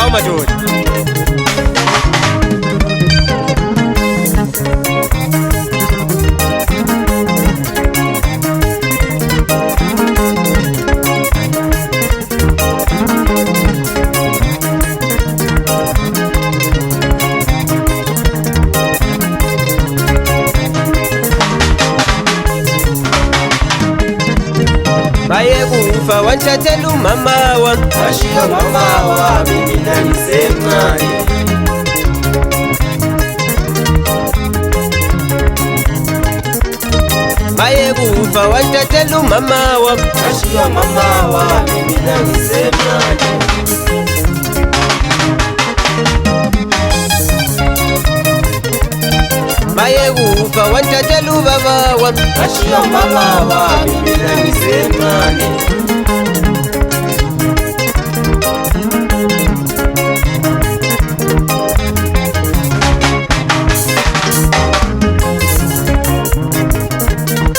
Awu madoda. Baye kufa wanchathela umama wami, ashiya mama wami mina ngisemncane. baye kufa wanchathela umama wami, ashiya mama wami mina ngisemncane. baye kufa wanchathela ubaba wami, ashiya mama wami mina ngisemncane.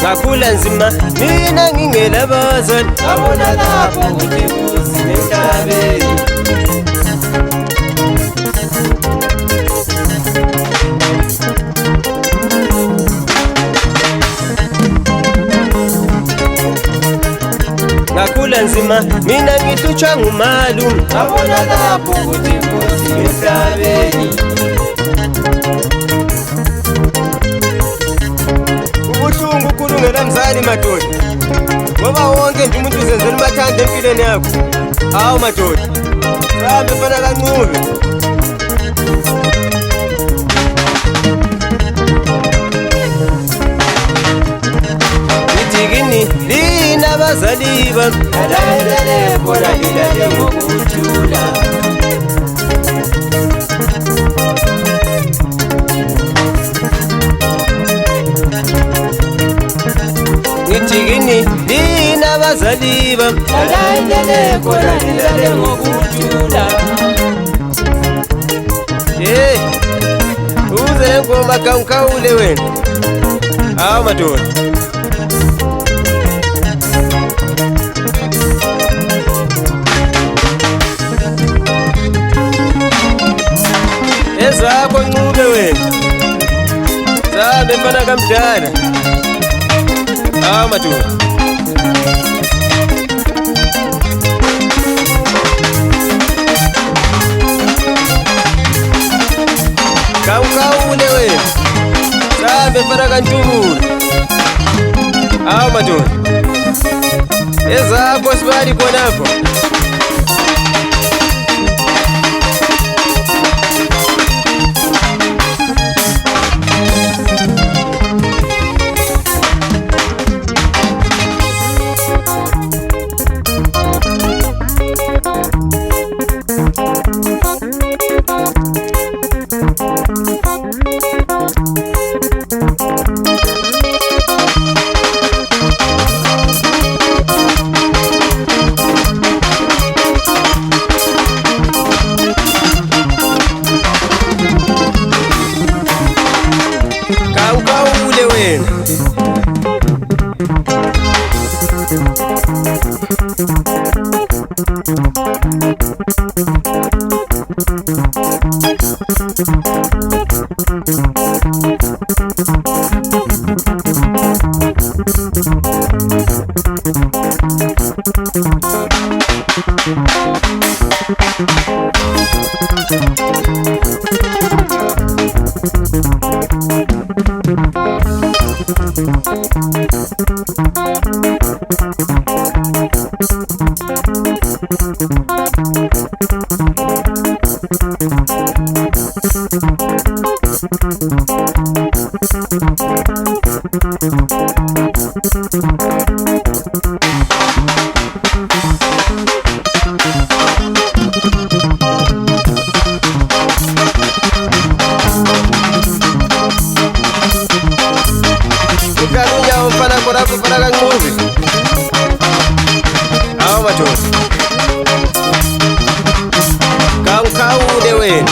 ngakhula nzima mina ngingelabazali, ngabona lapho ukuthi kunzima emhlabeni. ngakhula nzima mina ngihlutshwa ngumalume, ngabona lapho ukuthi kunzima emhlabeni. ubuhlungu ukhulungela mzali madoda, ngoba wonke nje umuntu uzenzela ubathanda empilweni yakho. Hawu madoda, sahambe fana kancube. ngithi kini lina abazali bami, Lalalele bona lilale ngokuthula. ngithi kini lina abazali bami, Lalalele bona lilale ngokuthula. uze ngoma kawukhawule wena. Hawu madoda, ezakho ncube wena, sahambe mfana kamdala. Hawu madoda, kawukhawule wena, sahambe mfana kantubula. Hawu madoda, ezakho sibali khonapho. Kawukhawule wena, ukalunya umfana korapo fana kancube. Hawu madoda, kawukhawule wena.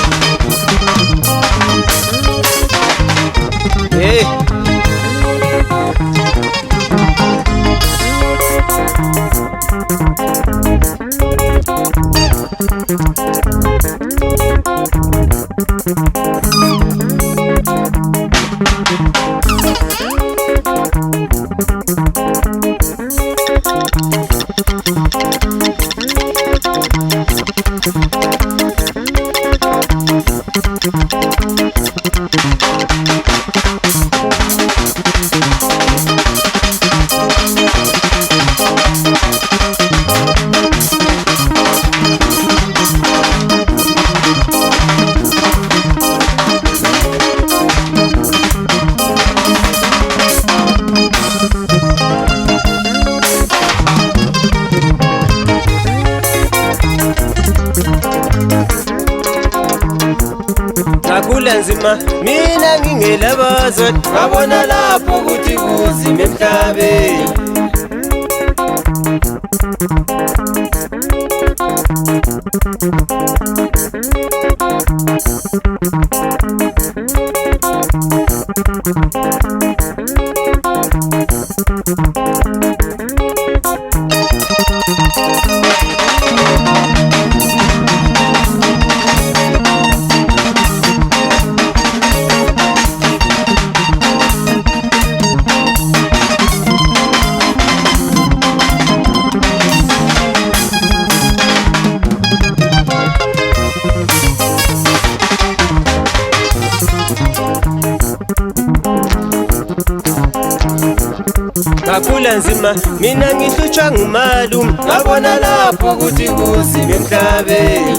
Ngakhula nzima mina ngingelabaza, ngabona lapho ukuthi kuzima emhlabeni. Ngakhula nzima mina ngihlutshwa ngumalume, ngabona lapho ukuthi kuzima emhlabeni.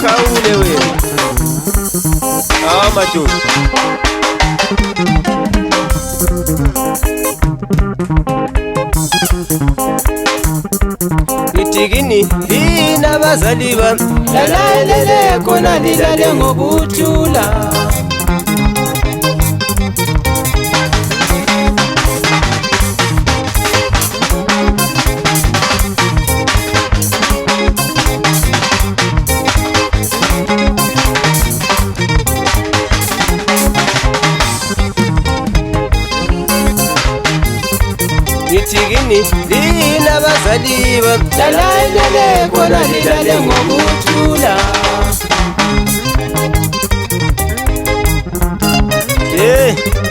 Kawule we. Madoda. Nitikini lina bazali bami, lalalele khona lilale ngokuthula. Nitikini lina bazali bami, lalalele khona lilale ngokuthula. yeah.